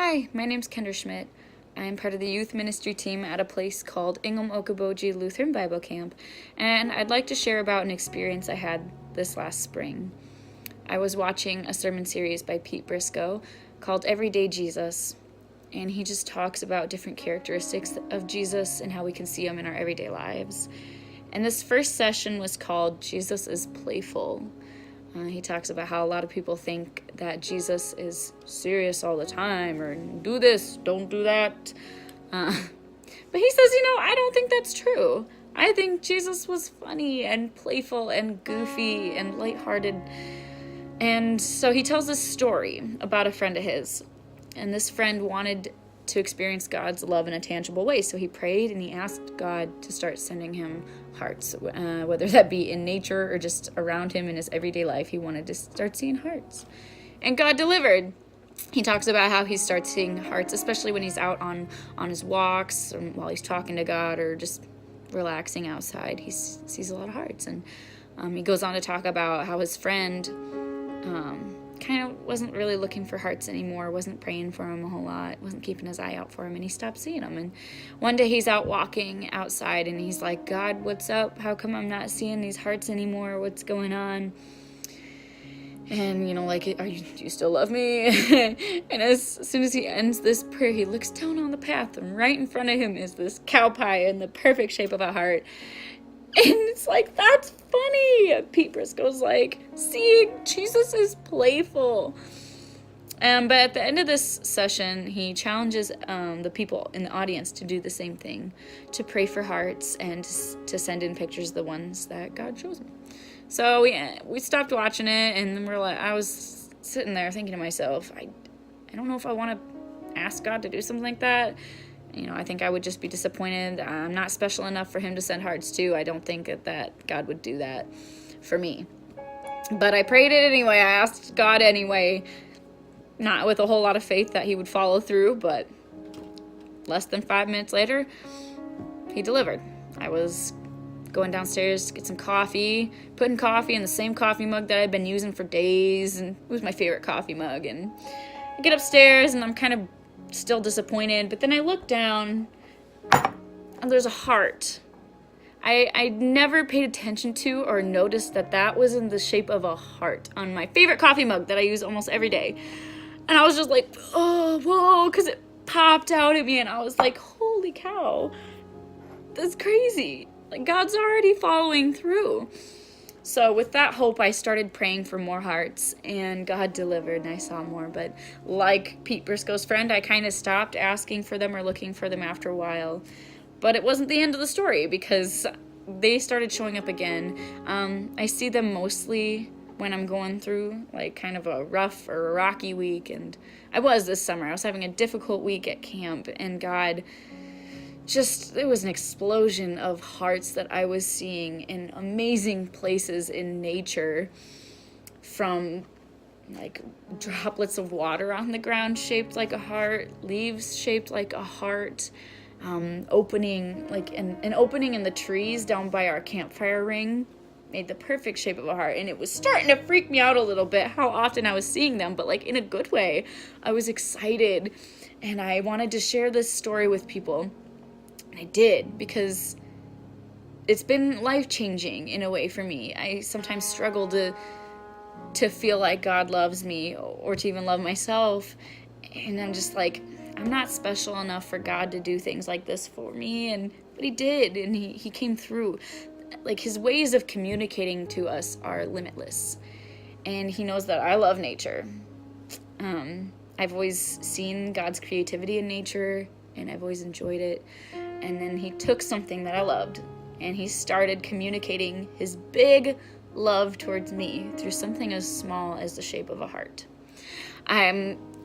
Hi, my name's Kendra Schmidt. I'm part of the youth ministry team at a place called Ingham Okoboji Lutheran Bible Camp, and I'd like to share about an experience I had this last spring. I was watching a sermon series by Pete Briscoe called Everyday Jesus, and he just talks about different characteristics of Jesus and how we can see him in our everyday lives. And this first session was called Jesus is Playful. He talks about how a lot of people think that Jesus is serious all the time, or do this, don't do that. But he says, I don't think that's true. I think Jesus was funny and playful and goofy and lighthearted. And so he tells this story about a friend of his. And this friend wanted to experience God's love in a tangible way. So he prayed and he asked God to start sending him hearts, whether that be in nature or just around him in his everyday life. He wanted to start seeing hearts. And God delivered. He talks about how he starts seeing hearts, especially when he's out on his walks, or while he's talking to God, or just relaxing outside. He sees a lot of hearts. And he goes on to talk about how his friend kind of wasn't really looking for hearts anymore, wasn't praying for him a whole lot, wasn't keeping his eye out for him, and he stopped seeing them. And one day he's out walking outside, and he's like, God, what's up? How come I'm not seeing these hearts anymore? What's going on? And, do you still love me? And as soon as he ends this prayer, he looks down on the path, and right in front of him is this cow pie in the perfect shape of a heart. And it's like, that's funny. Pete Briscoe's like, see, Jesus is playful. But at the end of this session, he challenges the people in the audience to do the same thing, to pray for hearts and to send in pictures of the ones that God shows me. So we stopped watching it, and then I was sitting there thinking to myself, I don't know if I want to ask God to do something like that. I think I would just be disappointed. I'm not special enough for him to send hearts to. I don't think that God would do that for me. But I prayed it anyway. I asked God anyway, not with a whole lot of faith that he would follow through, but less than 5 minutes later, he delivered. I was going downstairs to get some coffee, putting coffee in the same coffee mug that I'd been using for days, and it was my favorite coffee mug. And I get upstairs, and I'm kind of still disappointed, but then I look down and there's a heart. I never paid attention to or noticed that was in the shape of a heart on my favorite coffee mug that I use almost every day. And I was just like, oh, whoa, because it popped out at me, and I was like, holy cow, that's crazy. Like, God's already following through. So with that hope, I started praying for more hearts, and God delivered, and I saw more. But like Pete Briscoe's friend, I kind of stopped asking for them or looking for them after a while. But it wasn't the end of the story, because they started showing up again. I see them mostly when I'm going through like kind of a rough or a rocky week, and I was this summer. I was having a difficult week at camp, and God it was an explosion of hearts that I was seeing in amazing places in nature, from like droplets of water on the ground shaped like a heart, leaves shaped like a heart, opening, like an opening in the trees down by our campfire ring made the perfect shape of a heart. And it was starting to freak me out a little bit how often I was seeing them, but like in a good way. I was excited, and I wanted to share this story with people. I did, because it's been life-changing in a way for me. I sometimes struggle to feel like God loves me, or to even love myself. And I'm just like, I'm not special enough for God to do things like this for me. But he did, and he came through. Like, his ways of communicating to us are limitless. And he knows that I love nature. I've always seen God's creativity in nature, and I've always enjoyed it. And then he took something that I loved, and he started communicating his big love towards me through something as small as the shape of a heart.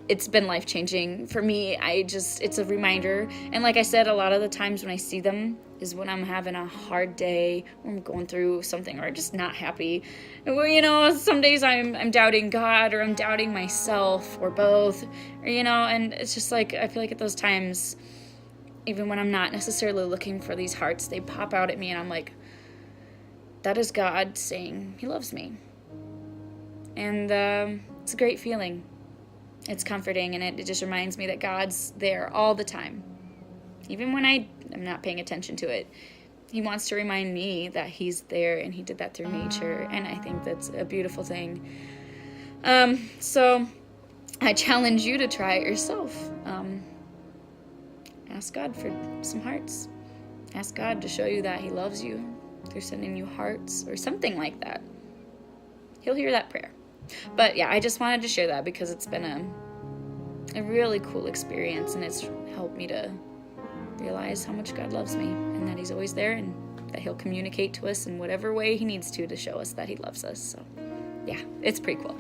It's been life-changing for me. It's a reminder. And like I said, a lot of the times when I see them is when I'm having a hard day, or I'm going through something, or just not happy. And, some days I'm doubting God, or I'm doubting myself, or both, and it's just like, I feel like at those times, even when I'm not necessarily looking for these hearts, they pop out at me, and I'm like, that is God saying he loves me. And it's a great feeling. It's comforting, and it just reminds me that God's there all the time. Even when I'm not paying attention to it, he wants to remind me that he's there, and he did that through nature, and I think that's a beautiful thing. So I challenge you to try it yourself. Ask God for some hearts. Ask God to show you that he loves you through sending you hearts or something like that. He'll hear that prayer. But yeah, I just wanted to share that because it's been a really cool experience, and it's helped me to realize how much God loves me and that he's always there, and that he'll communicate to us in whatever way he needs to show us that he loves us. So yeah, it's pretty cool.